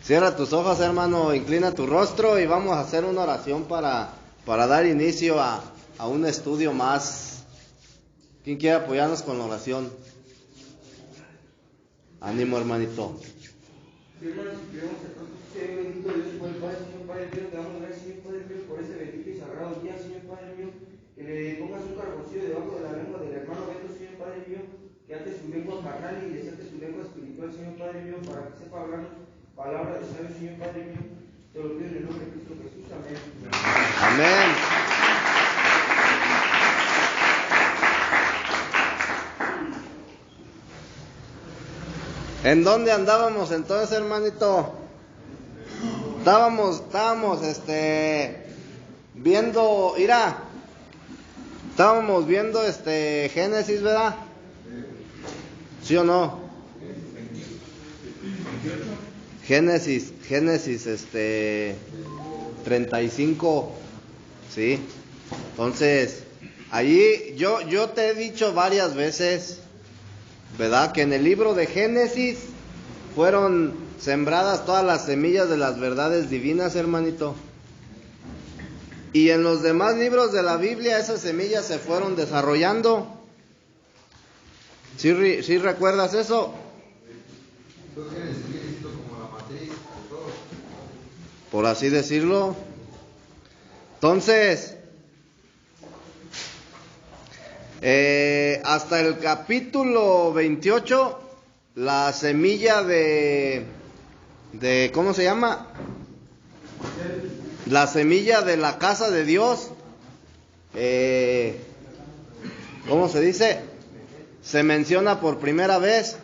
Cierra tus ojos, hermano, inclina tu rostro y vamos a hacer una oración para dar inicio a un estudio más. ¿Quién quiere apoyarnos con la oración? Ánimo, hermanito. Sí, hermanos, y queremos que todos ustedes, bendito Dios, por el Padre, Señor Padre mío, te damos gracias, Señor Padre mío, por este bendito y sagrado día, Señor Padre mío, que le pongas un carboncillo debajo de la lengua del hermano Beto, Señor Padre mío, que ate su lengua carnal y desate su lengua espiritual, Señor Padre mío, para que sepa hablarnos palabras de sabio, Señor Padre mío. Te lo pido en el nombre de Cristo Jesús, amén. Amén. ¿En dónde andábamos entonces, hermanito? Estábamos viendo, estábamos viendo Génesis, ¿verdad? ¿Sí o no? Génesis 35, ¿sí? Entonces, allí yo te he dicho varias veces, ¿verdad? Que en el libro de Génesis fueron sembradas todas las semillas de las verdades divinas, hermanito. Y en los demás libros de la Biblia esas semillas se fueron desarrollando. ¿Sí recuerdas eso? Por así decirlo. Entonces, hasta el capítulo 28, la semilla de ¿cómo se llama? La semilla de la casa de Dios, ¿cómo se dice? Se menciona por primera vez.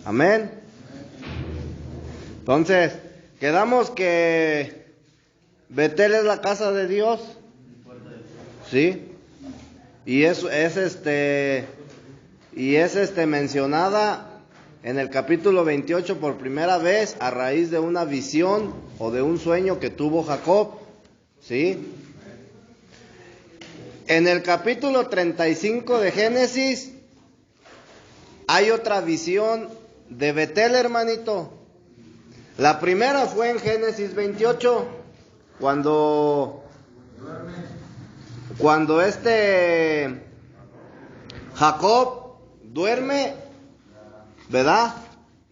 Amén. Entonces, quedamos que Betel es la casa de Dios. ¿Sí? Y es mencionada en el capítulo 28 por primera vez a raíz de una visión o de un sueño que tuvo Jacob. ¿Sí? En el capítulo 35 de Génesis hay otra visión de Betel, hermanito. La primera fue en Génesis 28, cuando Jacob duerme, ¿verdad?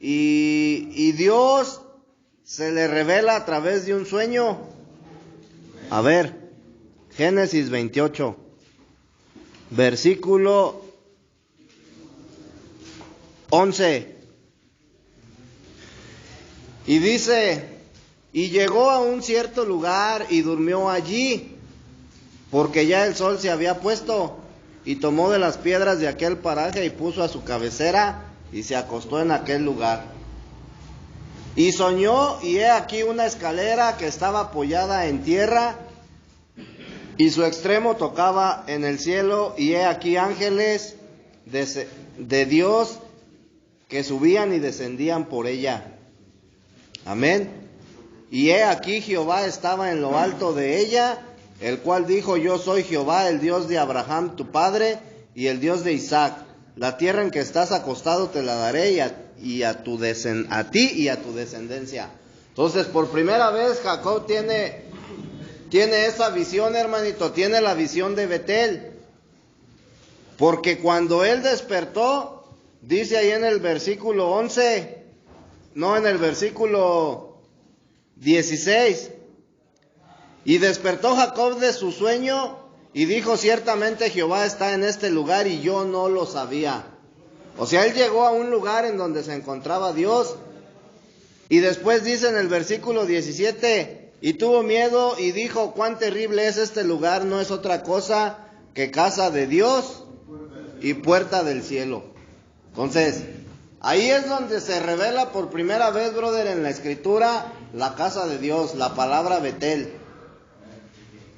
Y Dios se le revela a través de un sueño. A ver, Génesis 28, versículo 11. Y dice: y llegó a un cierto lugar y durmió allí, porque ya el sol se había puesto, y tomó de las piedras de aquel paraje y puso a su cabecera y se acostó en aquel lugar. Y soñó, y he aquí una escalera que estaba apoyada en tierra, y su extremo tocaba en el cielo, y he aquí ángeles de Dios que subían y descendían por ella. Amén. Y he aquí Jehová estaba en lo alto de ella, el cual dijo: yo soy Jehová, el Dios de Abraham tu padre, y el Dios de Isaac. La tierra en que estás acostado te la daré, a ti y a tu descendencia. Entonces, por primera vez Jacob tiene esa visión, hermanito, tiene la visión de Betel. Porque cuando él despertó, dice ahí en el versículo 11, no, en el versículo 16, y despertó Jacob de su sueño y dijo: ciertamente Jehová está en este lugar y yo no lo sabía. O sea, él llegó a un lugar en donde se encontraba Dios, y después dice en el versículo 17, y tuvo miedo y dijo: cuán terrible es este lugar, no es otra cosa que casa de Dios y puerta del cielo. Entonces, ahí es donde se revela por primera vez, brother, en la escritura, la casa de Dios, la palabra Betel.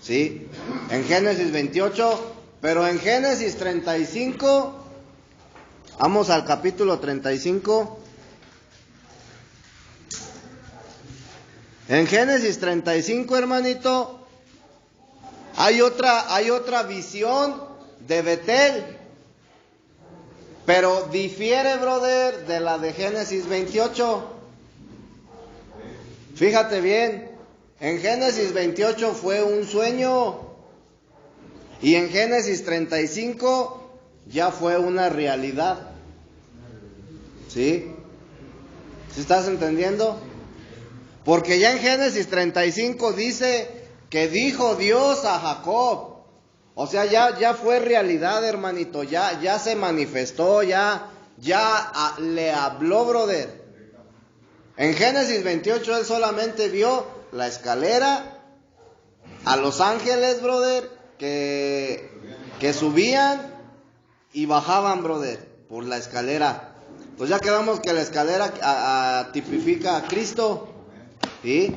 ¿Sí? En Génesis 28, pero en Génesis 35, vamos al capítulo 35. En Génesis 35, hermanito, hay otra visión de Betel. Pero difiere, brother, de la de Génesis 28. Fíjate bien, en Génesis 28 fue un sueño y en Génesis 35 ya fue una realidad. ¿Sí? ¿Sí estás entendiendo? Porque ya en Génesis 35 dice que dijo Dios a Jacob. O sea, ya fue realidad, hermanito, ya se manifestó, ya le habló, brother. En Génesis 28 él solamente vio la escalera, a los ángeles, brother, que subían y bajaban, brother, por la escalera. Pues ya quedamos que la escalera tipifica a Cristo, ¿sí?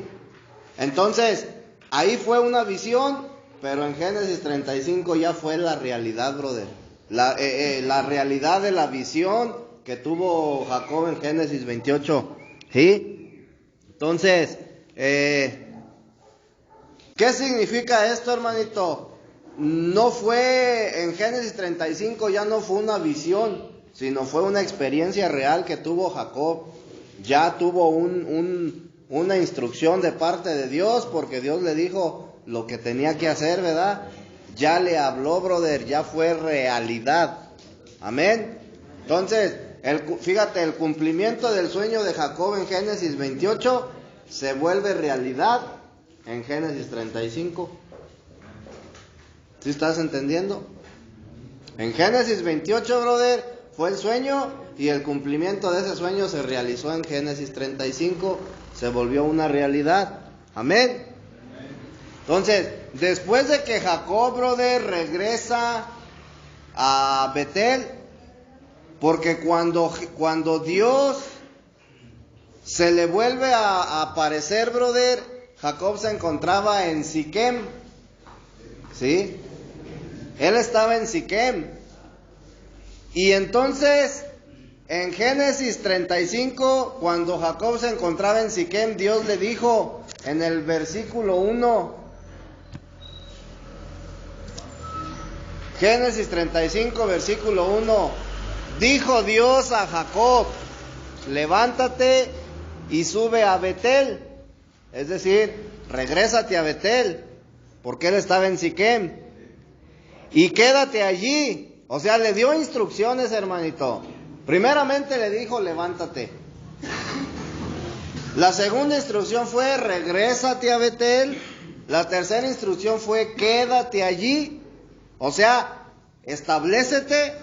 Entonces, ahí fue una visión. Pero en Génesis 35 ya fue la realidad, brother. La realidad de la visión que tuvo Jacob en Génesis 28. ¿Sí? Entonces, ¿qué significa esto, hermanito? No fue, en Génesis 35 ya no fue una visión, sino fue una experiencia real que tuvo Jacob. Ya tuvo una instrucción de parte de Dios, porque Dios le dijo lo que tenía que hacer, ¿verdad? Ya le habló, brother, ya fue realidad. Amén. Entonces, fíjate, el cumplimiento del sueño de Jacob en Génesis 28 se vuelve realidad en Génesis 35. ¿Sí estás entendiendo? En Génesis 28, brother, fue el sueño y el cumplimiento de ese sueño se realizó en Génesis 35, se volvió una realidad. Amén. Entonces, después de que Jacob, brother, regresa a Betel, porque cuando Dios se le vuelve a aparecer, brother, Jacob se encontraba en Siquem, ¿sí? Él estaba en Siquem. Y entonces, en Génesis 35, cuando Jacob se encontraba en Siquem, Dios le dijo en el versículo 1, Génesis 35, versículo 1, dijo Dios a Jacob, levántate y sube a Betel, es decir, regrésate a Betel, porque él estaba en Siquem, y quédate allí. O sea, le dio instrucciones, hermanito. Primeramente le dijo, levántate. La segunda instrucción fue, regrésate a Betel. La tercera instrucción fue, quédate allí. O sea, establécete.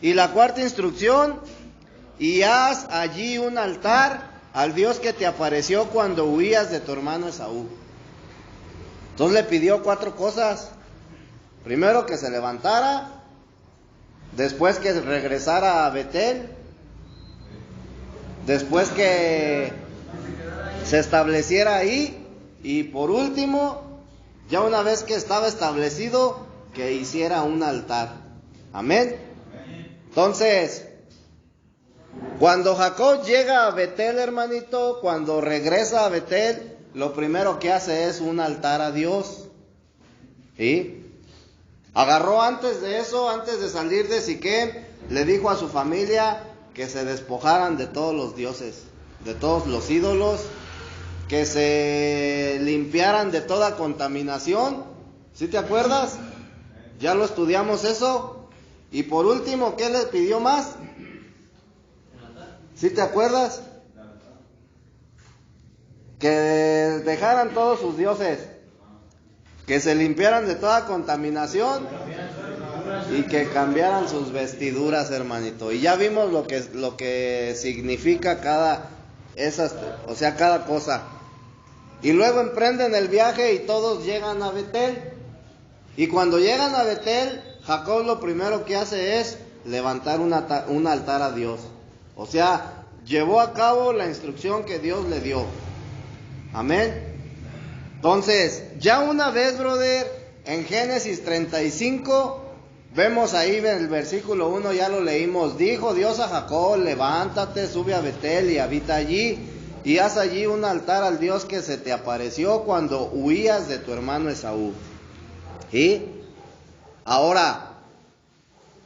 Y la cuarta instrucción, y haz allí un altar al Dios que te apareció cuando huías de tu hermano Esaú. Entonces le pidió 4 cosas. Primero, que se levantara. Después, que regresara a Betel. Después, que se estableciera ahí. Y por último, ya una vez que estaba establecido, que hiciera un altar. Amén. Entonces, cuando Jacob llega a Betel, hermanito, cuando regresa a Betel, lo primero que hace es un altar a Dios. ¿Sí? Agarró antes de eso, antes de salir de Siquem, le dijo a su familia que se despojaran de todos los dioses, de todos los ídolos, que se limpiaran de toda contaminación. ¿Sí te acuerdas? Ya lo estudiamos eso. Y por último, ¿qué le pidió más? ¿Sí te acuerdas? Que dejaran todos sus dioses, que se limpiaran de toda contaminación y que cambiaran sus vestiduras, hermanito. Y ya vimos lo que significa cada cosa. Y luego emprenden el viaje y todos llegan a Betel. Y cuando llegan a Betel, Jacob lo primero que hace es levantar un altar a Dios. O sea, llevó a cabo la instrucción que Dios le dio. Amén. Entonces, ya una vez, brother, en Génesis 35, vemos ahí en el versículo 1, ya lo leímos. Dijo Dios a Jacob, levántate, sube a Betel y habita allí, y haz allí un altar al Dios que se te apareció cuando huías de tu hermano Esaú. ¿Sí? Ahora,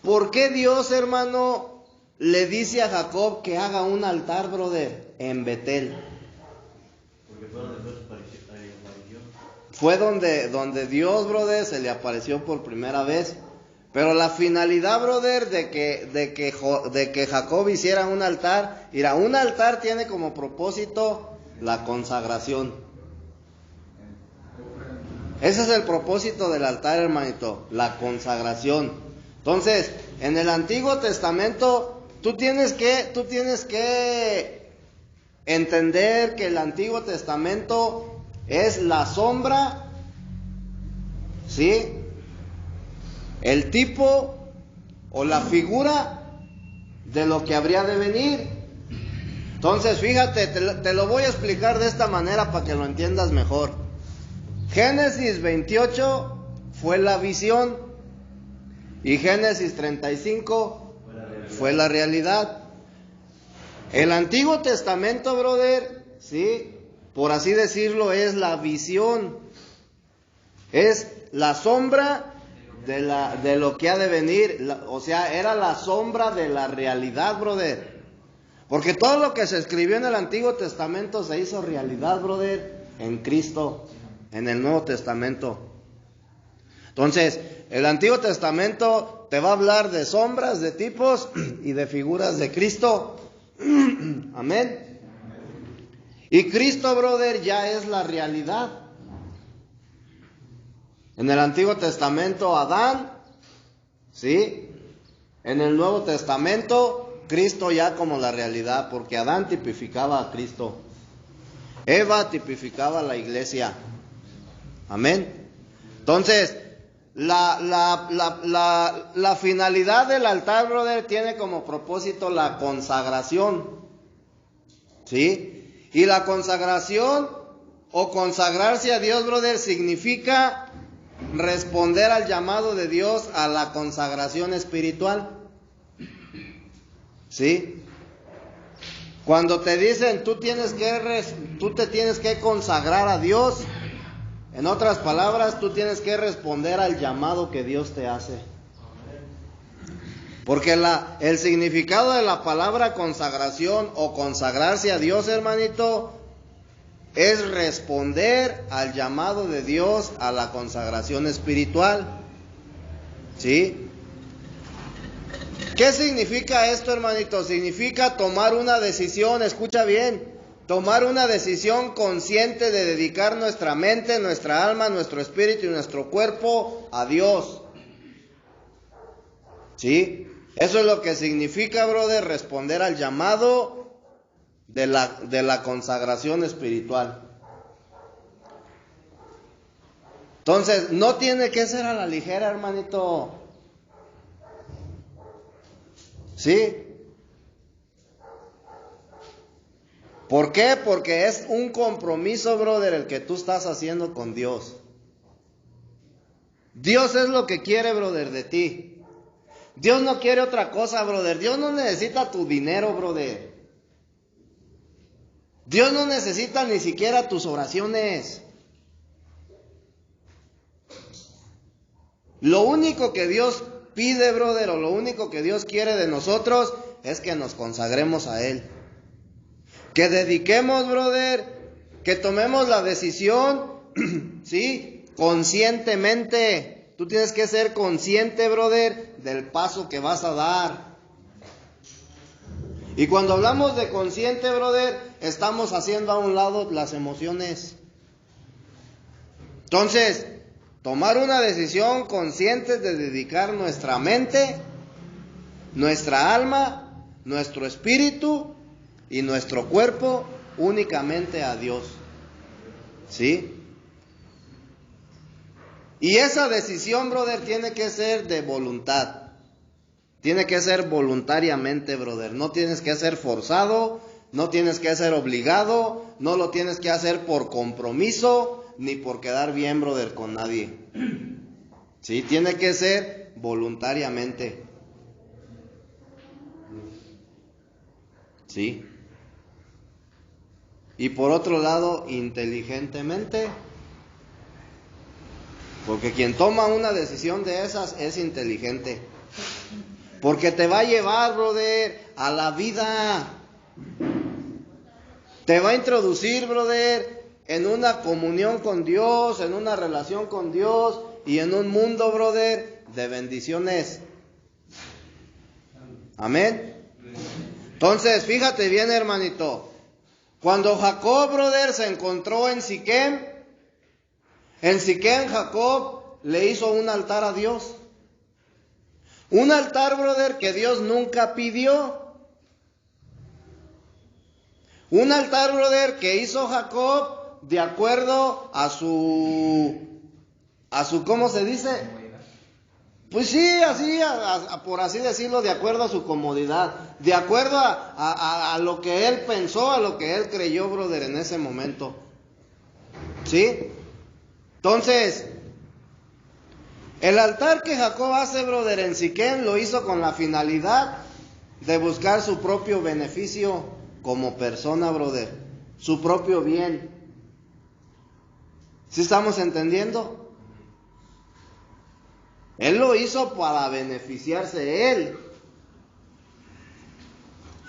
¿por qué Dios, hermano, le dice a Jacob que haga un altar, brother, en Betel? Porque fue donde Dios apareció. Fue donde Dios, brother, se le apareció por primera vez. Pero la finalidad, brother, de que Jacob hiciera un altar, mira, un altar tiene como propósito la consagración. Ese es el propósito del altar, hermanito, la consagración. Entonces, en el Antiguo Testamento, tú tienes que entender que el Antiguo Testamento es la sombra, ¿sí?, el tipo o la figura de lo que habría de venir. Entonces, fíjate, te lo voy a explicar de esta manera para que lo entiendas mejor. Génesis 28 fue la visión y Génesis 35 fue la realidad. El Antiguo Testamento, brother, ¿sí?, por así decirlo, es la visión, es la sombra de lo que ha de venir, o sea, era la sombra de la realidad, brother. Porque todo lo que se escribió en el Antiguo Testamento se hizo realidad, brother, en Cristo, en el Nuevo Testamento. Entonces, el Antiguo Testamento te va a hablar de sombras, de tipos y de figuras de Cristo. Amén. Y Cristo, brother, ya es la realidad. En el Antiguo Testamento, Adán, ¿sí? En el Nuevo Testamento, Cristo ya como la realidad, porque Adán tipificaba a Cristo. Eva tipificaba a la iglesia. Amén. Entonces, la finalidad del altar, brother, tiene como propósito la consagración. ¿Sí? Y la consagración o consagrarse a Dios, brother, significa responder al llamado de Dios a la consagración espiritual. ¿Sí? Cuando te dicen tú te tienes que consagrar a Dios, en otras palabras, tú tienes que responder al llamado que Dios te hace. Porque el significado de la palabra consagración o consagrarse a Dios, hermanito, es responder al llamado de Dios a la consagración espiritual. ¿Sí? ¿Qué significa esto, hermanito? Significa tomar una decisión, escucha bien, tomar una decisión consciente de dedicar nuestra mente, nuestra alma, nuestro espíritu y nuestro cuerpo a Dios. ¿Sí? Eso es lo que significa, brother, responder al llamado de la consagración espiritual. Entonces, no tiene que ser a la ligera, hermanito. ¿Sí? ¿Por qué? Porque es un compromiso, brother, el que tú estás haciendo con Dios. Dios es lo que quiere, brother, de ti. Dios no quiere otra cosa, brother. Dios no necesita tu dinero, brother. Dios no necesita ni siquiera tus oraciones. Lo único que Dios pide, brother, o lo único que Dios quiere de nosotros es que nos consagremos a Él. Que dediquemos, brother, que tomemos la decisión, ¿sí? Conscientemente. Tú tienes que ser consciente, brother, del paso que vas a dar. Y cuando hablamos de consciente, brother, estamos haciendo a un lado las emociones. Entonces, tomar una decisión consciente de dedicar nuestra mente, nuestra alma, nuestro espíritu y nuestro cuerpo únicamente a Dios. ¿Sí? Y esa decisión, brother, tiene que ser de voluntad. Tiene que ser voluntariamente, brother. No tienes que ser forzado, no tienes que ser obligado, no lo tienes que hacer por compromiso, ni por quedar bien, brother, con nadie. Sí, tiene que ser voluntariamente. Sí. Y por otro lado, inteligentemente. Porque quien toma una decisión de esas es inteligente. Porque te va a llevar, brother, a la vida. Te va a introducir, brother, en una comunión con Dios, en una relación con Dios y en un mundo, brother, de bendiciones. Amén. Entonces, fíjate bien, hermanito. Cuando Jacob, brother, se encontró en Siquem Jacob le hizo un altar a Dios. Un altar, brother, que Dios nunca pidió. Un altar, brother, que hizo Jacob de acuerdo a su, ¿cómo se dice? Pues sí, así, por así decirlo, de acuerdo a su comodidad, de acuerdo a lo que él pensó, a lo que él creyó, brother, en ese momento. ¿Sí? Entonces, el altar que Jacob hace, brother, en Siquem, lo hizo con la finalidad de buscar su propio beneficio como persona, brother, su propio bien. ¿Sí estamos entendiendo? Él lo hizo para beneficiarse él.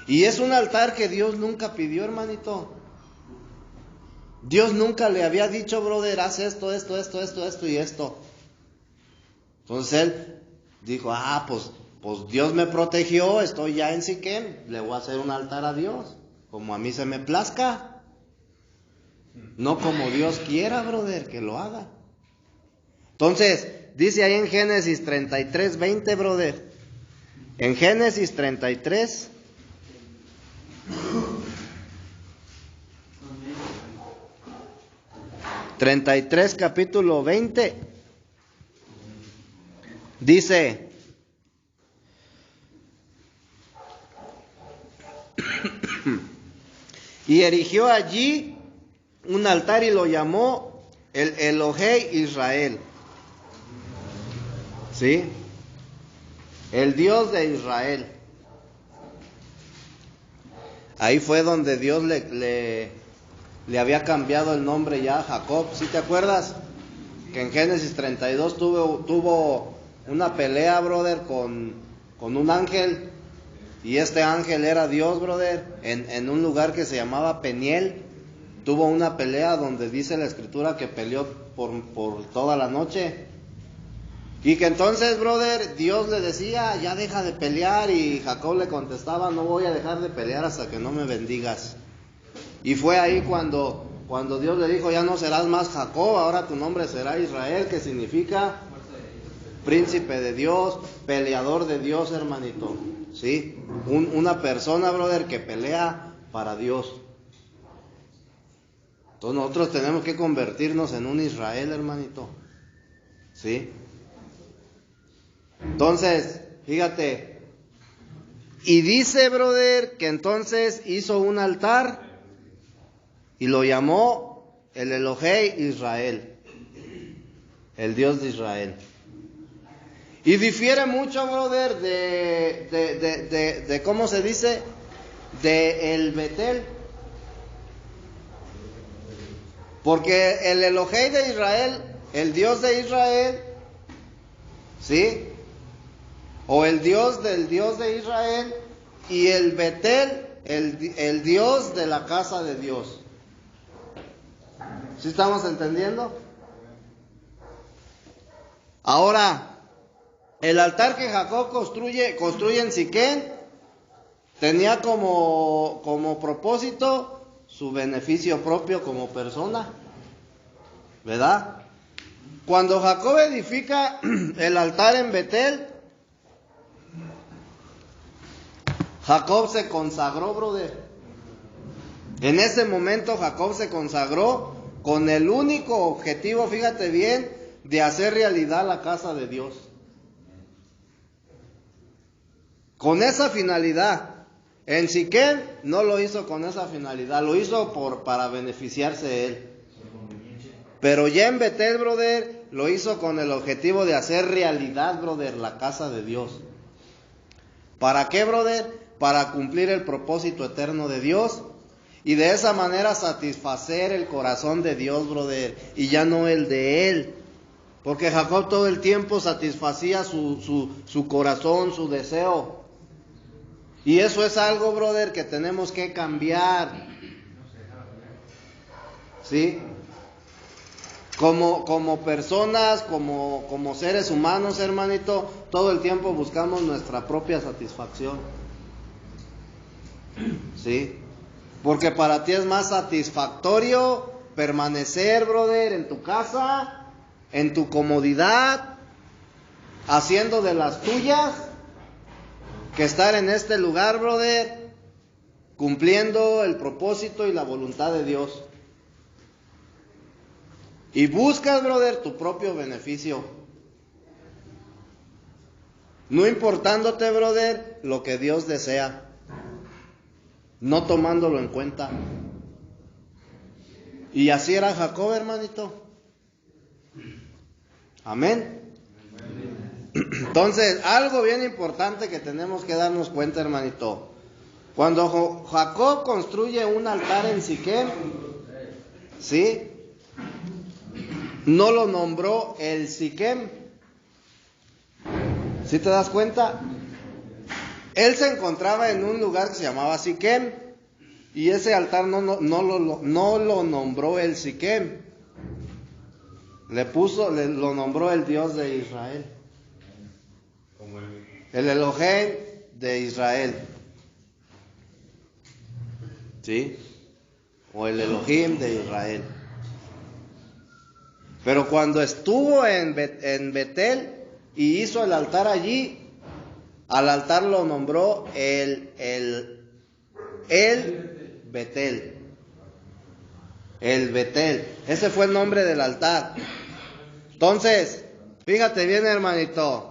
Y es un altar que Dios nunca pidió, hermanito. Dios nunca le había dicho, brother, haz esto y esto. Entonces él dijo, pues Dios me protegió, estoy ya en Siquem, le voy a hacer un altar a Dios, como a mí se me plazca. No como Dios quiera, brother, que lo haga. Entonces, dice ahí en Génesis 33:20, brother. En Génesis 33. Capítulo 20. Dice: y erigió allí un altar y lo llamó el Elohei Israel. ¿Sí? El Dios de Israel. Ahí fue donde Dios le había cambiado el nombre ya a Jacob. ¿Sí te acuerdas? Que en Génesis 32 tuvo una pelea, brother, con un ángel. Y este ángel era Dios, brother, en un lugar que se llamaba Peniel. Tuvo una pelea donde dice la escritura que peleó por toda la noche. Y que entonces, brother, Dios le decía, ya deja de pelear, y Jacob le contestaba, no voy a dejar de pelear hasta que no me bendigas. Y fue ahí cuando Dios le dijo, ya no serás más Jacob, ahora tu nombre será Israel, que significa príncipe de Dios, peleador de Dios, hermanito. ¿Sí? Una persona, brother, que pelea para Dios. Entonces nosotros tenemos que convertirnos en un Israel, hermanito. ¿Sí? Entonces, fíjate, y dice, brother, que entonces hizo un altar y lo llamó el Elohei Israel, el Dios de Israel. Y difiere mucho, brother, de ¿cómo se dice? De el Betel. Porque el Elohei de Israel, el Dios de Israel, ¿sí? O el Dios del Dios de Israel, y el Betel, el Dios de la casa de Dios. ¿Sí estamos entendiendo? Ahora, el altar que Jacob construye en Siquem tenía como propósito su beneficio propio como persona, ¿verdad? Cuando Jacob edifica el altar en Betel, Jacob se consagró, brother. En ese momento Jacob se consagró con el único objetivo, fíjate bien, de hacer realidad la casa de Dios. Con esa finalidad. En Siquem no lo hizo con esa finalidad, lo hizo para beneficiarse él. Pero ya en Betel, brother, lo hizo con el objetivo de hacer realidad, brother, la casa de Dios. ¿Para qué, brother? Para cumplir el propósito eterno de Dios y de esa manera satisfacer el corazón de Dios, brother, y ya no el de él. Porque Jacob todo el tiempo satisfacía su corazón, su deseo. Y eso es algo, brother, que tenemos que cambiar. ¿Sí? Como personas, como seres humanos, hermanito, todo el tiempo buscamos nuestra propia satisfacción. ¿Sí? Porque para ti es más satisfactorio permanecer, brother, en tu casa, en tu comodidad, haciendo de las tuyas, que estar en este lugar, brother, cumpliendo el propósito y la voluntad de Dios. Y buscas, brother, tu propio beneficio. No importándote, brother, lo que Dios desea. No tomándolo en cuenta. Y así era Jacob, hermanito. Amén. Entonces, algo bien importante que tenemos que darnos cuenta, hermanito. Cuando Jacob construye un altar en Siquem, ¿sí? No lo nombró el Siquem. ¿Sí te das cuenta? Él se encontraba en un lugar que se llamaba Siquem. Y ese altar no lo nombró el Siquem. Lo nombró el Dios de Israel. El Elohim de Israel. ¿Sí? O el Elohim de Israel. Pero cuando estuvo en Betel y hizo el altar allí, al altar lo nombró el Betel. El Betel. Ese fue el nombre del altar. Entonces, fíjate bien, hermanito.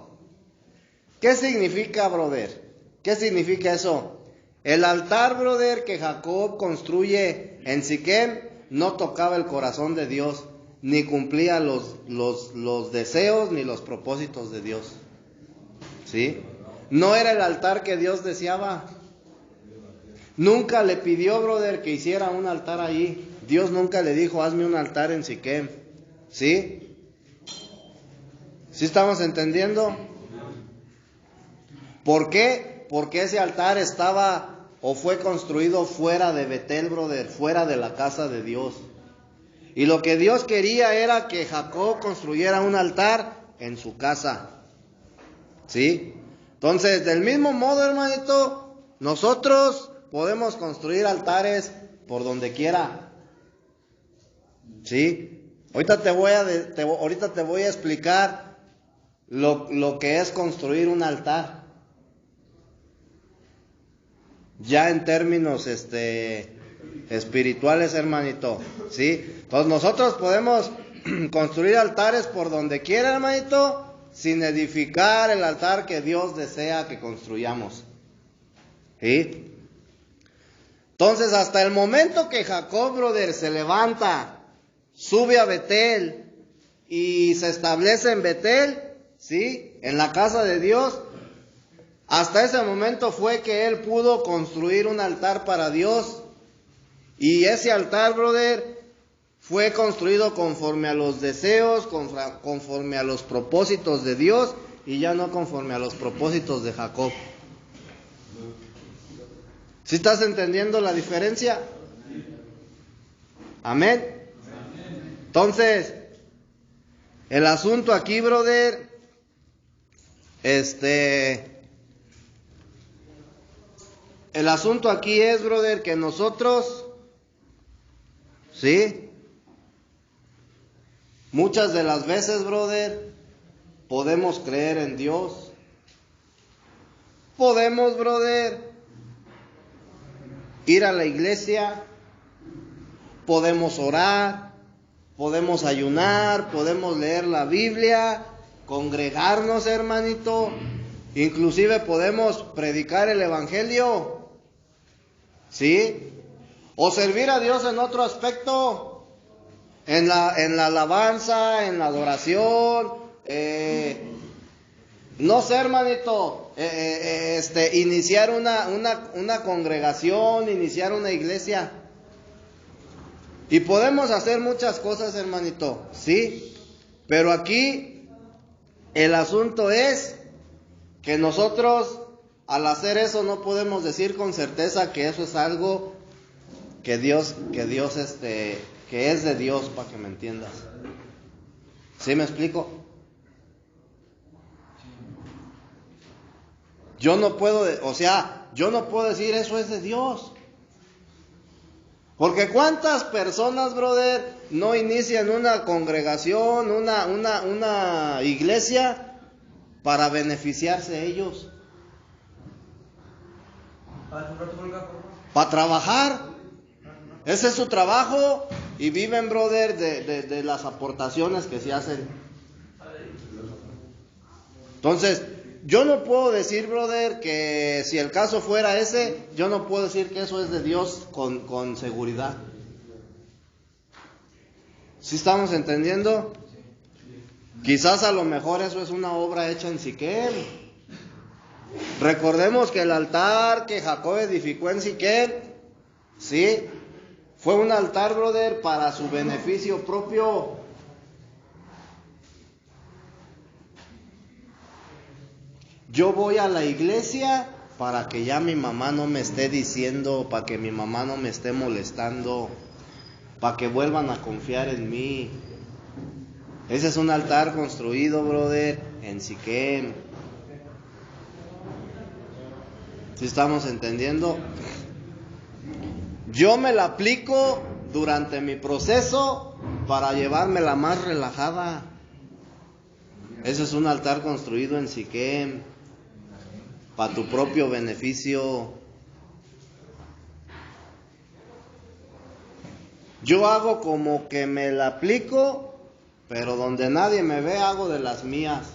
¿Qué significa, brother? ¿Qué significa eso? El altar, brother, que Jacob construye en Siquem no tocaba el corazón de Dios, ni cumplía los deseos ni los propósitos de Dios. ¿Sí? No era el altar que Dios deseaba. Nunca le pidió, brother, que hiciera un altar ahí. Dios nunca le dijo, hazme un altar en Siquem. ¿Sí? ¿Sí estamos entendiendo? ¿Por qué? Porque ese altar estaba o fue construido fuera de Betel, brother, fuera de la casa de Dios. Y lo que Dios quería era que Jacob construyera un altar en su casa. ¿Sí? Entonces, del mismo modo, hermanito, nosotros podemos construir altares por donde quiera. ¿Sí? Ahorita te voy a explicar lo que es construir un altar. Ya en términos espirituales, hermanito. ¿Sí? Entonces nosotros podemos construir altares por donde quiera, hermanito, sin edificar el altar que Dios desea que construyamos. ¿Sí? Entonces, hasta el momento que Jacob, brother, se levanta, sube a Betel y se establece en Betel, ¿sí? En la casa de Dios, hasta ese momento fue que él pudo construir un altar para Dios. Y ese altar, brother, fue construido conforme a los deseos, conforme a los propósitos de Dios, y ya no conforme a los propósitos de Jacob. ¿Sí estás entendiendo la diferencia? Amén. Entonces, el asunto aquí, brother, el asunto aquí es, brother, que nosotros, ¿sí? Muchas de las veces, brother, podemos creer en Dios. Podemos, brother, ir a la iglesia. Podemos orar. Podemos ayunar. Podemos leer la Biblia. Congregarnos, hermanito. Inclusive podemos predicar el evangelio. ¿Sí? O servir a Dios en otro aspecto. En la alabanza, en la adoración, no sé, hermanito, iniciar una congregación, iniciar una iglesia. Y podemos hacer muchas cosas, hermanito, ¿sí? Pero aquí el asunto es que nosotros al hacer eso no podemos decir con certeza que eso es algo que es de Dios, para que me entiendas. ¿Sí me explico? Yo no puedo decir eso es de Dios. Porque ¿cuántas personas, brother, no inician una congregación, una iglesia para beneficiarse ellos? Para trabajar. Ese es su trabajo y viven, brother, de las aportaciones que se hacen. Entonces, yo no puedo decir, brother, que si el caso fuera ese, yo no puedo decir que eso es de Dios con seguridad. ¿Sí estamos entendiendo? Quizás a lo mejor eso es una obra hecha en Siquem. Recordemos que el altar que Jacob edificó en Siquem, ¿sí?, fue un altar, brother, para su beneficio propio. Yo voy a la iglesia para que ya mi mamá no me esté diciendo, para que mi mamá no me esté molestando, para que vuelvan a confiar en mí. Ese es un altar construido, brother, en Siquem. ¿Sí estamos entendiendo? Yo me la aplico durante mi proceso para llevármela más relajada. Ese es un altar construido en Siquem, para tu propio beneficio. Yo hago como que me la aplico, pero donde nadie me ve hago de las mías.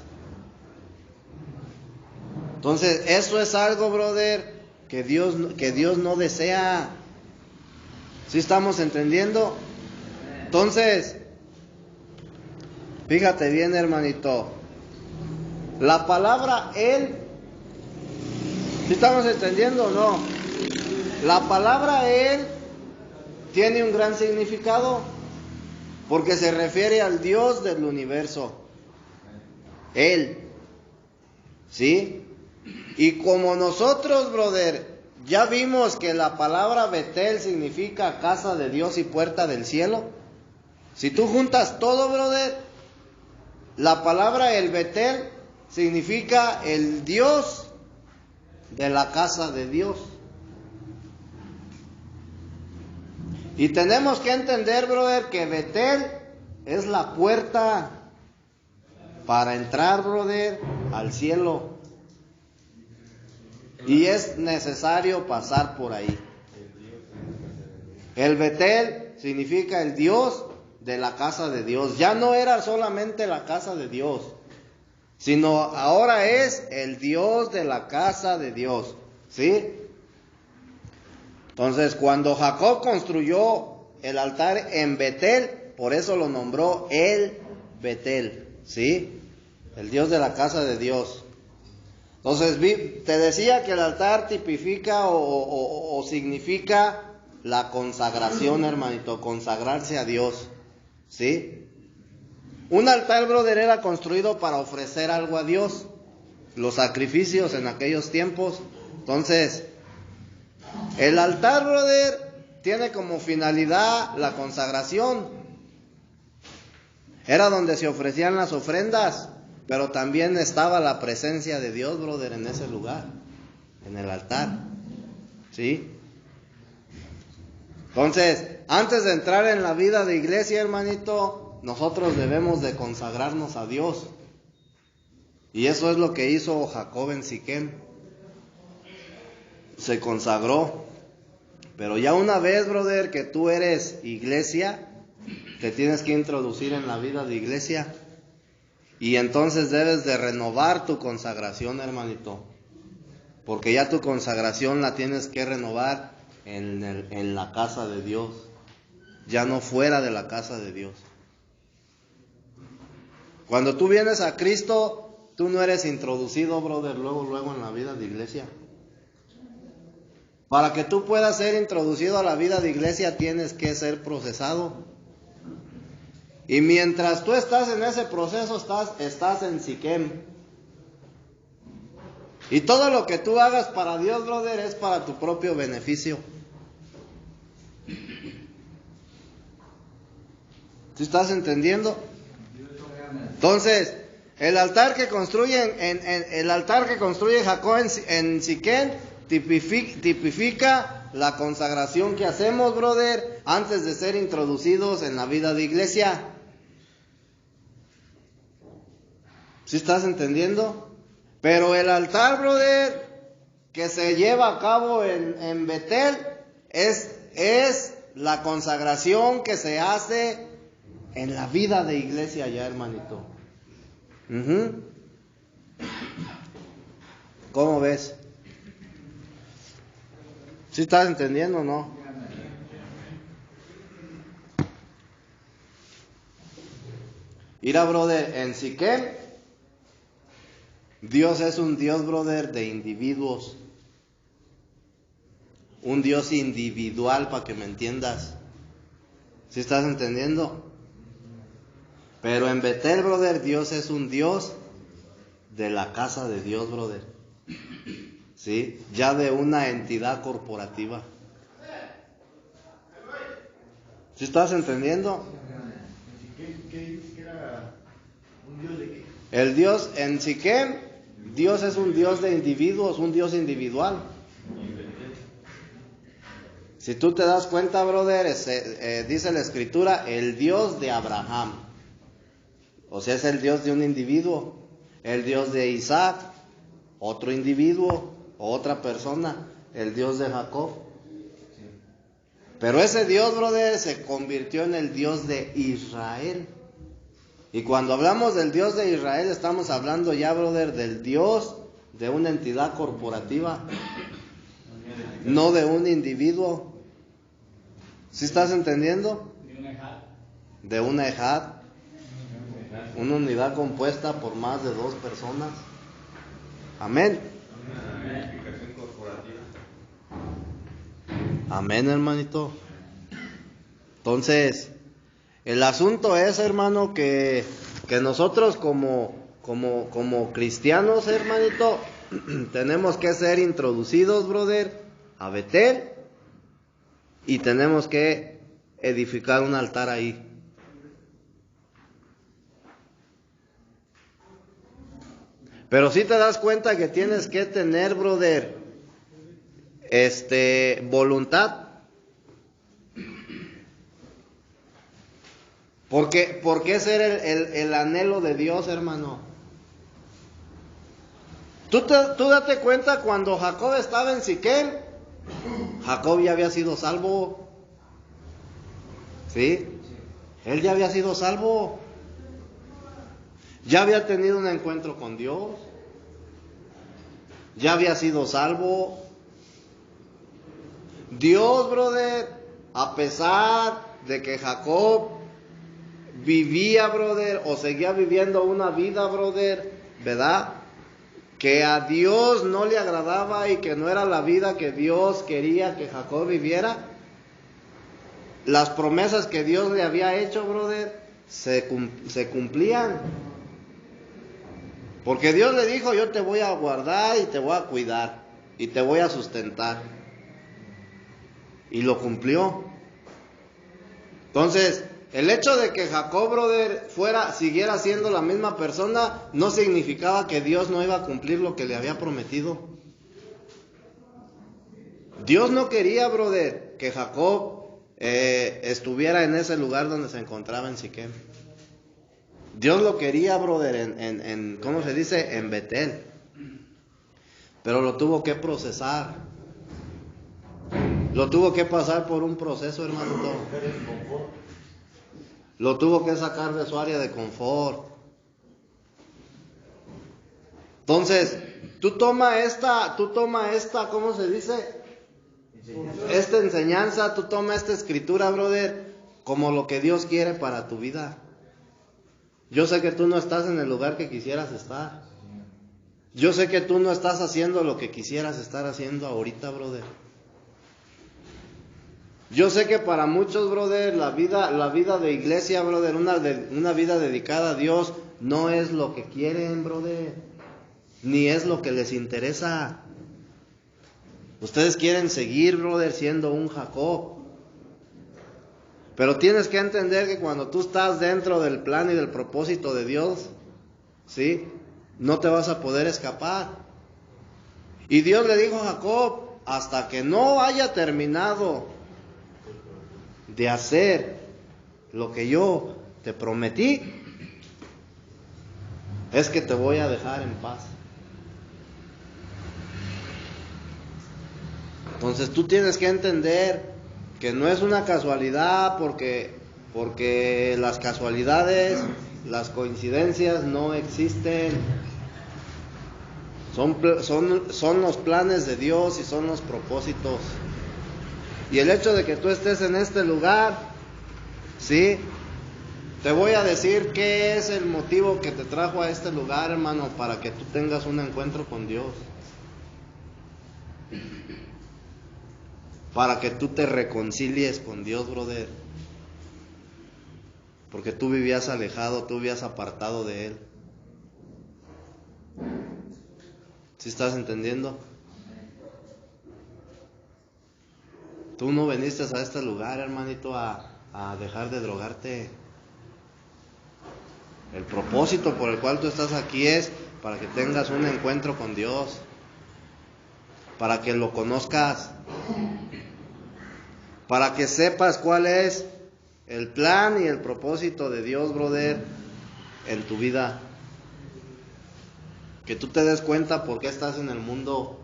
Entonces, eso es algo, brother, que Dios no desea. ¿Sí estamos entendiendo? Entonces, fíjate bien, hermanito. La palabra Él, ¿sí estamos entendiendo o no? La palabra Él tiene un gran significado porque se refiere al Dios del universo. Él. ¿Sí? Y como nosotros, brother, ya vimos que la palabra Betel significa casa de Dios y puerta del cielo. Si tú juntas todo, brother, la palabra el Betel significa el Dios de la casa de Dios. Y tenemos que entender, brother, que Betel es la puerta para entrar, brother, al cielo. Y es necesario pasar por ahí. El Betel significa el Dios de la casa de Dios. Ya no era solamente la casa de Dios, sino ahora es el Dios de la casa de Dios. ¿Sí? Entonces, cuando Jacob construyó el altar en Betel, por eso lo nombró el Betel. ¿Sí? El Dios de la casa de Dios. Entonces, te decía que el altar tipifica o significa la consagración, hermanito, consagrarse a Dios, ¿sí? Un altar, brother, era construido para ofrecer algo a Dios, los sacrificios en aquellos tiempos. Entonces, el altar, brother, tiene como finalidad la consagración. Era donde se ofrecían las ofrendas. Pero también estaba la presencia de Dios, brother, en ese lugar, en el altar. ¿Sí? Entonces, antes de entrar en la vida de iglesia, hermanito, nosotros debemos de consagrarnos a Dios. Y eso es lo que hizo Jacob en Siquem. Se consagró. Pero ya una vez, brother, que tú eres iglesia, te tienes que introducir en la vida de iglesia. Y entonces debes de renovar tu consagración, hermanito. Porque ya tu consagración la tienes que renovar en la casa de Dios. Ya no fuera de la casa de Dios. Cuando tú vienes a Cristo, tú no eres introducido, brother, luego en la vida de iglesia. Para que tú puedas ser introducido a la vida de iglesia, tienes que ser procesado. Y mientras tú estás en ese proceso, estás en Siquem. Y todo lo que tú hagas para Dios, brother, es para tu propio beneficio. ¿Sí estás entendiendo? Entonces, el altar que construye Jacob en Siquem tipifica la consagración que hacemos, brother, antes de ser introducidos en la vida de iglesia. ¿Sí estás entendiendo? Pero el altar, brother, que se lleva a cabo en Betel es la consagración que se hace en la vida de iglesia ya, hermanito. ¿Cómo ves? ¿Sí estás entendiendo o no? Mira, brother, en Siquem, Dios es un Dios, brother, de individuos. Un Dios individual, para que me entiendas. ¿Sí estás entendiendo? Pero en Betel, brother, Dios es un Dios de la casa de Dios, brother. ¿Sí? Ya de una entidad corporativa. ¿Sí estás entendiendo? ¿Qué dices que era un Dios de qué? El Dios en Siquem, Dios es un Dios de individuos, un Dios individual. Si tú te das cuenta, brother, dice la Escritura, el Dios de Abraham. O sea, es el Dios de un individuo. El Dios de Isaac, otro individuo, otra persona. El Dios de Jacob. Pero ese Dios, brother, se convirtió en el Dios de Israel. Y cuando hablamos del Dios de Israel, estamos hablando ya, brother, del Dios de una entidad corporativa, no de un individuo. ¿Sí estás entendiendo? De una ejad. Una unidad compuesta por más de 2 personas. Amén. Amén, hermanito. Entonces, el asunto es, hermano, que nosotros como cristianos, hermanito, tenemos que ser introducidos, brother, a Betel, y tenemos que edificar un altar ahí. Pero si te das cuenta que tienes que tener, brother, voluntad. Porque ese era el anhelo de Dios, hermano. Tú date cuenta, cuando Jacob estaba en Siquem, Jacob ya había sido salvo. ¿Sí? Él ya había sido salvo. Ya había tenido un encuentro con Dios. Ya había sido salvo. Dios, brother, a pesar de que Jacob vivía, brother, o seguía viviendo una vida, brother, ¿verdad?, que a Dios no le agradaba y que no era la vida que Dios quería que Jacob viviera, las promesas que Dios le había hecho, brother, se cumplían. Porque Dios le dijo, yo te voy a guardar y te voy a cuidar y te voy a sustentar. Y lo cumplió. Entonces, el hecho de que Jacob, brother, siguiera siendo la misma persona, no significaba que Dios no iba a cumplir lo que le había prometido. Dios no quería, brother, que Jacob estuviera en ese lugar donde se encontraba en Siquem. Dios lo quería, brother, ¿cómo se dice? En Betel. Pero lo tuvo que procesar. Lo tuvo que pasar por un proceso, hermano. Lo tuvo que sacar de su área de confort. Entonces, tú toma esta, ¿cómo se dice? Esta enseñanza, tú toma esta escritura, brother, como lo que Dios quiere para tu vida. Yo sé que tú no estás en el lugar que quisieras estar. Yo sé que tú no estás haciendo lo que quisieras estar haciendo ahorita, brother. Yo sé que para muchos, brother, la vida de iglesia, brother, una vida dedicada a Dios, no es lo que quieren, brother. ni es lo que les interesa. Ustedes quieren seguir, brother, siendo un Jacob. Pero tienes que entender que cuando tú estás dentro del plan y del propósito de Dios, ¿sí?, no te vas a poder escapar. Y Dios le dijo a Jacob, hasta que no haya terminado de hacer lo que yo te prometí, es que te voy a dejar en paz. Entonces tú tienes que entender que no es una casualidad, porque las casualidades, las coincidencias no existen. Son los planes de Dios y son los propósitos. Y el hecho de que tú estés en este lugar, ¿sí?, te voy a decir qué es el motivo que te trajo a este lugar, hermano, para que tú tengas un encuentro con Dios. Para que tú te reconcilies con Dios, brother. Porque tú vivías alejado, tú vivías apartado de Él. ¿Sí estás entendiendo? Tú no viniste a este lugar, hermanito, a dejar de drogarte. El propósito por el cual tú estás aquí es para que tengas un encuentro con Dios, para que lo conozcas, para que sepas cuál es el plan y el propósito de Dios, brother, en tu vida. Que tú te des cuenta por qué estás en el mundo.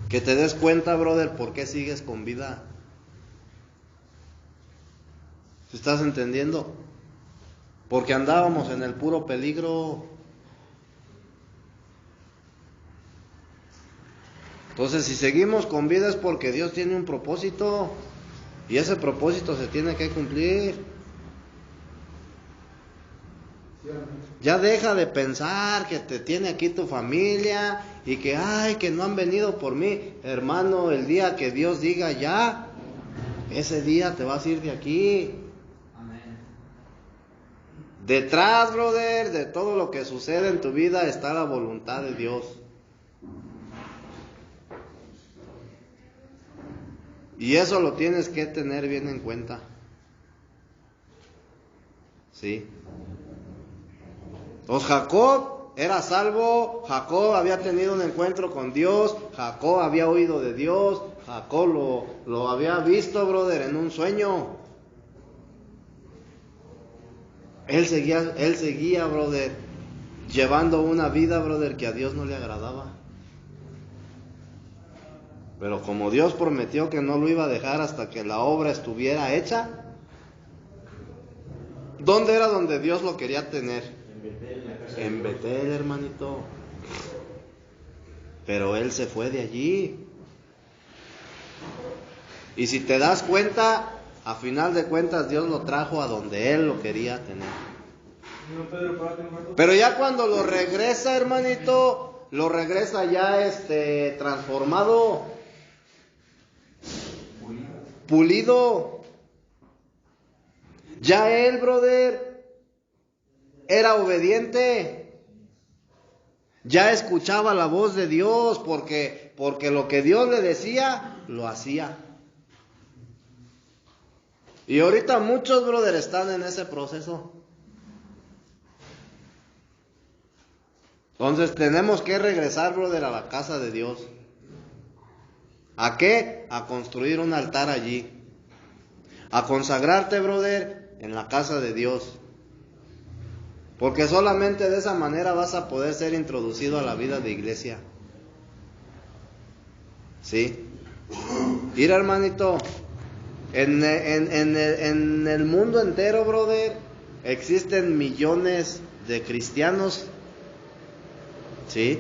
Que te des cuenta, brother, por qué sigues con vida. ¿Estás entendiendo? Porque andábamos en el puro peligro. Entonces, si seguimos con vida es porque Dios tiene un propósito. Y ese propósito se tiene que cumplir. Ya deja de pensar que te tiene aquí tu familia y que, ay, que no han venido por mí. Hermano, el día que Dios diga ya, ese día te vas a ir de aquí. Detrás, brother, de todo lo que sucede en tu vida está la voluntad de Dios. Y eso lo tienes que tener bien en cuenta. ¿Sí? Entonces Jacob era salvo, Jacob había tenido un encuentro con Dios, Jacob había oído de Dios, Jacob lo había visto, brother, en un sueño. Él seguía, brother, llevando una vida, brother, que a Dios no le agradaba. Pero como Dios prometió que no lo iba a dejar hasta que la obra estuviera hecha, ¿dónde era donde Dios lo quería tener? En Betel, hermanito. Pero él se fue de allí. Y si te das cuenta, a final de cuentas Dios lo trajo a donde él lo quería tener. Pero ya cuando lo regresa, hermanito, lo regresa ya transformado, pulido. Ya él, brother, era obediente. Ya escuchaba la voz de Dios porque lo que Dios le decía, lo hacía. Y ahorita muchos, brother, están en ese proceso. Entonces tenemos que regresar, brother, a la casa de Dios. ¿A qué? A construir un altar allí. A consagrarte, brother, en la casa de Dios. Porque solamente de esa manera vas a poder ser introducido a la vida de iglesia. ¿Sí? Mira, hermanito, en el mundo entero, brother, existen millones de cristianos, ¿sí?,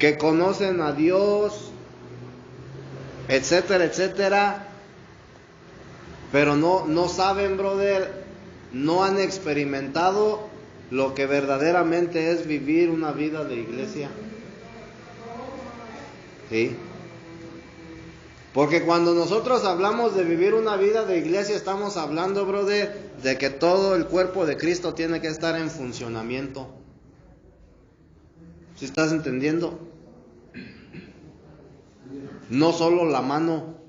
que conocen a Dios, etcétera, etcétera, pero no saben, brother, no han experimentado lo que verdaderamente es vivir una vida de iglesia. ¿Sí? Porque cuando nosotros hablamos de vivir una vida de iglesia, estamos hablando, brother, de que todo el cuerpo de Cristo tiene que estar en funcionamiento. ¿Sí estás entendiendo? No solo la mano.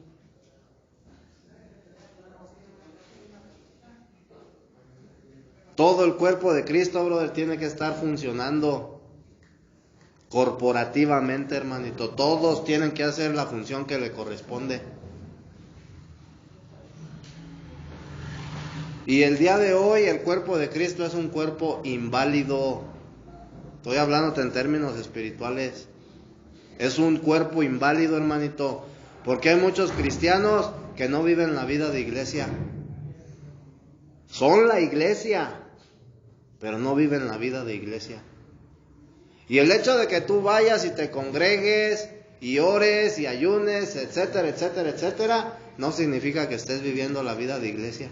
Todo el cuerpo de Cristo, brother, tiene que estar funcionando corporativamente, hermanito. Todos tienen que hacer la función que le corresponde. Y el día de hoy el cuerpo de Cristo es un cuerpo inválido. Estoy hablándote en términos espirituales. Es un cuerpo inválido, hermanito. Porque hay muchos cristianos que no viven la vida de iglesia. Son la iglesia, pero no viven la vida de iglesia. Y el hecho de que tú vayas y te congregues y ores y ayunes, etcétera, etcétera, etcétera, no significa que estés viviendo la vida de iglesia.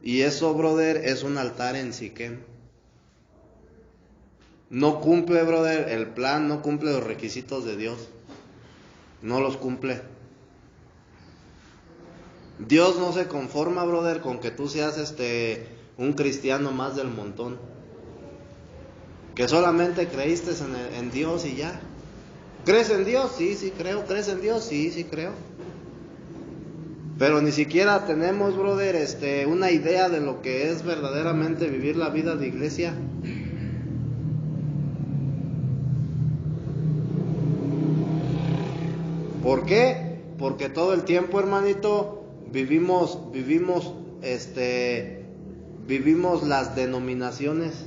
Y eso, brother, es un altar en Siquem. No cumple, brother, el plan, no cumple los requisitos de Dios. No los cumple. Dios no se conforma, brother, con que tú seas un cristiano más del montón. Que solamente creíste en Dios y ya. ¿Crees en Dios? Sí, sí creo. ¿Crees en Dios? Sí, sí creo. Pero ni siquiera tenemos, brother, una idea de lo que es verdaderamente vivir la vida de iglesia. ¿Por qué? Porque todo el tiempo, hermanito, vivimos las denominaciones.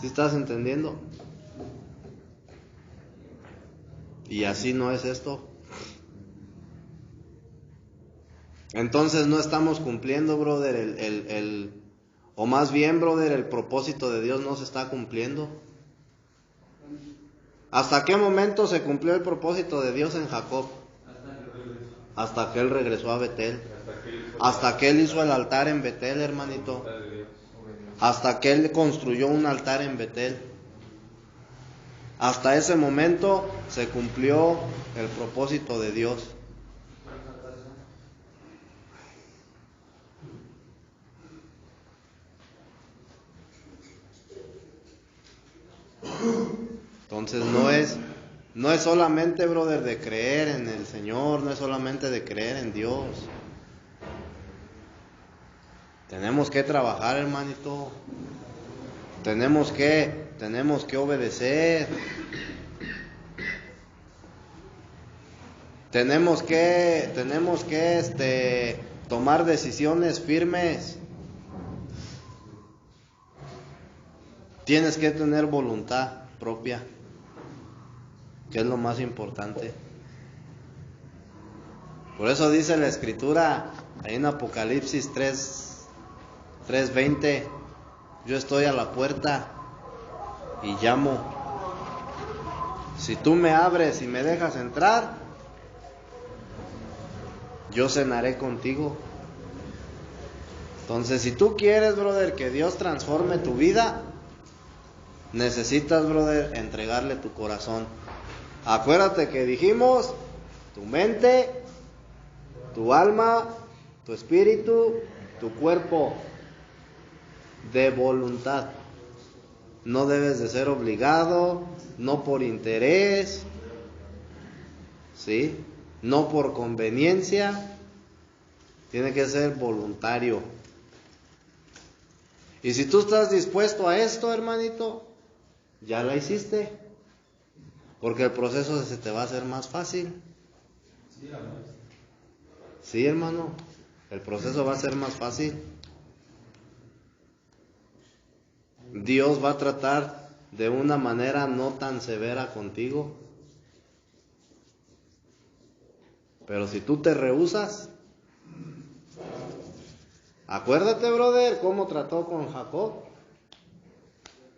¿Sí estás entendiendo? Y así no es esto. Entonces no estamos cumpliendo, brother, o más bien, brother, el propósito de Dios no se está cumpliendo. ¿Hasta qué momento se cumplió el propósito de Dios en Jacob? Hasta que él regresó a Betel. Hasta que él hizo el altar en Betel, hermanito. Hasta que él construyó un altar en Betel. Hasta ese momento se cumplió el propósito de Dios. Entonces no es solamente, brother, de creer en el Señor, no es solamente de creer en Dios. Tenemos que trabajar, hermanito. Tenemos que obedecer. Tenemos que tomar decisiones firmes. Tienes que tener voluntad propia, que es lo más importante. Por eso dice la Escritura ahí en Apocalipsis 3:20, yo estoy a la puerta y llamo. Si tú me abres y me dejas entrar, yo cenaré contigo. Entonces, si tú quieres, brother, que Dios transforme tu vida, necesitas, brother, entregarle tu corazón. Acuérdate que dijimos, tu mente, tu alma, tu espíritu, tu cuerpo, de voluntad. No debes de ser obligado, no por interés, ¿sí? No por conveniencia, tiene que ser voluntario. Y si tú estás dispuesto a esto, hermanito, ya la hiciste, porque el proceso se te va a hacer más fácil. Sí, hermano, el proceso va a ser más fácil. Dios va a tratar de una manera no tan severa contigo. Pero si tú te rehusas, acuérdate, brother, cómo trató con Jacob.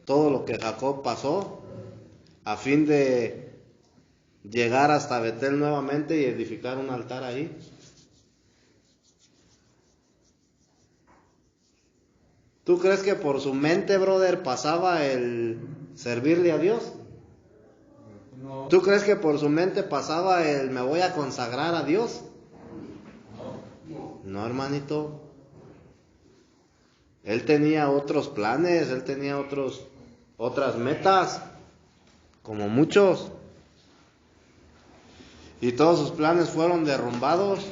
Todo lo que Jacob pasó a fin de llegar hasta Betel nuevamente y edificar un altar ahí. ¿Tú crees que por su mente, brother, pasaba el servirle a Dios? No. ¿Tú crees que por su mente pasaba el me voy a consagrar a Dios? No, hermanito. Él tenía otros planes, él tenía otras metas, como muchos. Y todos sus planes fueron derrumbados.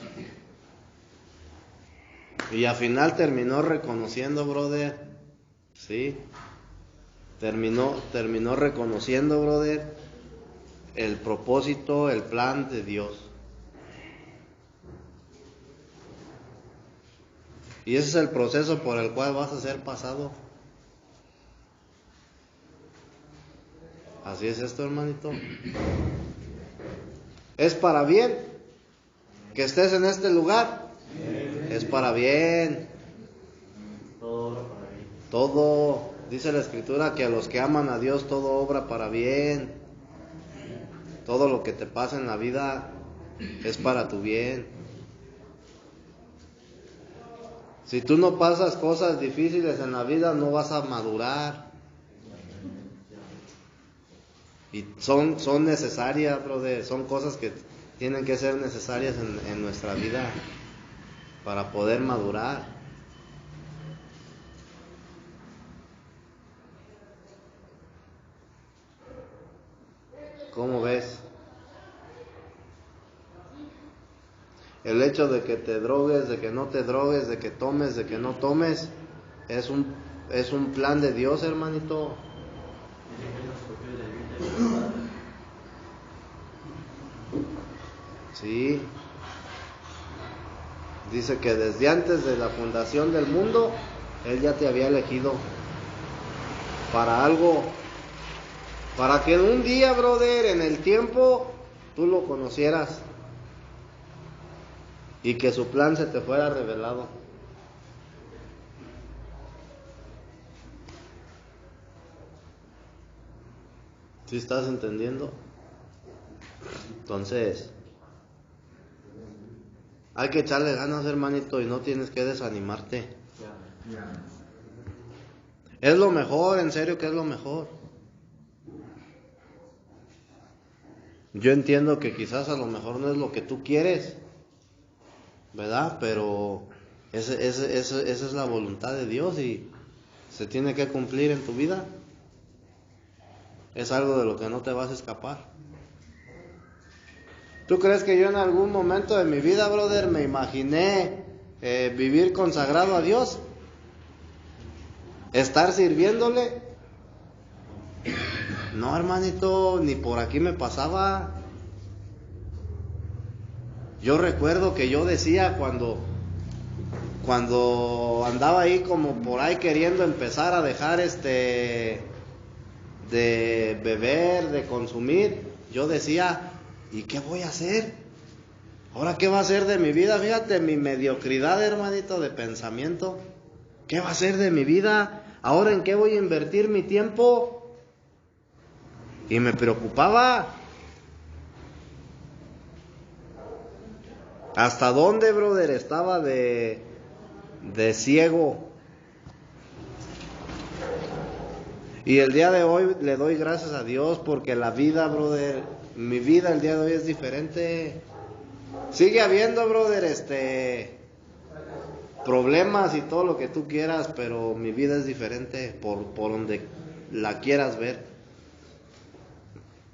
Y al final terminó reconociendo, brother. Sí. Terminó reconociendo, brother, el propósito, el plan de Dios. Y ese es el proceso por el cual vas a ser pasado. Así es esto, hermanito. ¿Es para bien que estés en este lugar? Es para bien. Todo obra para mí. Todo, dice la Escritura, que a los que aman a Dios todo obra para bien. Todo lo que te pasa en la vida es para tu bien. Si tú no pasas cosas difíciles en la vida, no vas a madurar. Y son necesarias, brother. Son cosas que tienen que ser necesarias en nuestra vida para poder madurar. ¿Cómo ves? El hecho de que te drogues, de que no te drogues, de que tomes, de que no tomes, es un plan de Dios, hermanito. Sí. Dice que desde antes de la fundación del mundo, Él ya te había elegido para algo, para que en un día, brother, en el tiempo, tú lo conocieras y que su plan se te fuera revelado. ¿Sí estás entendiendo? Entonces, hay que echarle ganas, hermanito, y no tienes que desanimarte. Es lo mejor, en serio que es lo mejor. Yo entiendo que quizás a lo mejor no es lo que tú quieres, ¿verdad? Pero esa es la voluntad de Dios y se tiene que cumplir en tu vida. Es algo de lo que no te vas a escapar. ¿Tú crees que yo en algún momento de mi vida, brother, me imaginé vivir consagrado a Dios? ¿Estar sirviéndole? No, hermanito, ni por aquí me pasaba. Yo recuerdo que yo decía cuando andaba ahí como por ahí queriendo empezar a dejar de beber, de consumir, yo decía, ¿y qué voy a hacer? ¿Ahora qué va a ser de mi vida? Fíjate, mi mediocridad, hermanito, de pensamiento. ¿Qué va a ser de mi vida? ¿Ahora en qué voy a invertir mi tiempo? Y me preocupaba. ¿Hasta dónde, brother, estaba de ciego? Y el día de hoy le doy gracias a Dios porque la vida, brother, mi vida el día de hoy es diferente. Sigue habiendo, brother, problemas y todo lo que tú quieras, pero mi vida es diferente por donde la quieras ver.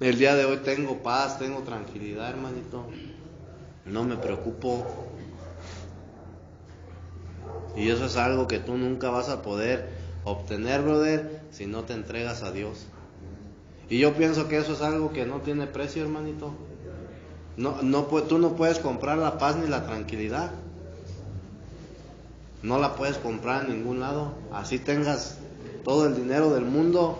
El día de hoy tengo paz, tengo tranquilidad, hermanito. No me preocupo. Y eso es algo que tú nunca vas a poder obtener, brother, si no te entregas a Dios. Y yo pienso que eso es algo que no tiene precio, hermanito. Tú no puedes comprar la paz ni la tranquilidad. No la puedes comprar en ningún lado. Así tengas todo el dinero del mundo.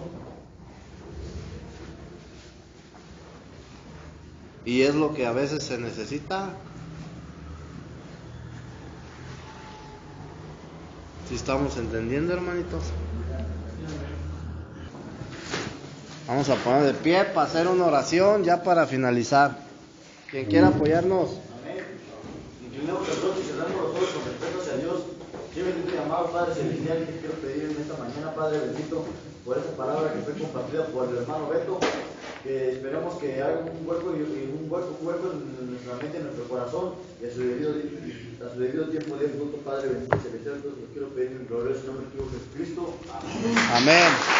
Y es lo que a veces se necesita. ¿Sí estamos entendiendo, hermanitos? Vamos a poner de pie para hacer una oración ya para finalizar. Quien quiera apoyarnos. Amén. Inclinamos los rostros y cerramos los ojos con respeto hacia Dios. Yo bendito y amado Padre Celestial, que quiero pedir en esta mañana, Padre bendito, por esa palabra que fue compartida por el hermano Beto, que esperamos que haga un hueco en nuestra mente, en nuestro corazón, y a su debido tiempo de fruto. Padre bendito celestial, los quiero pedir en glorioso nombre de Jesucristo. Amén. Amén.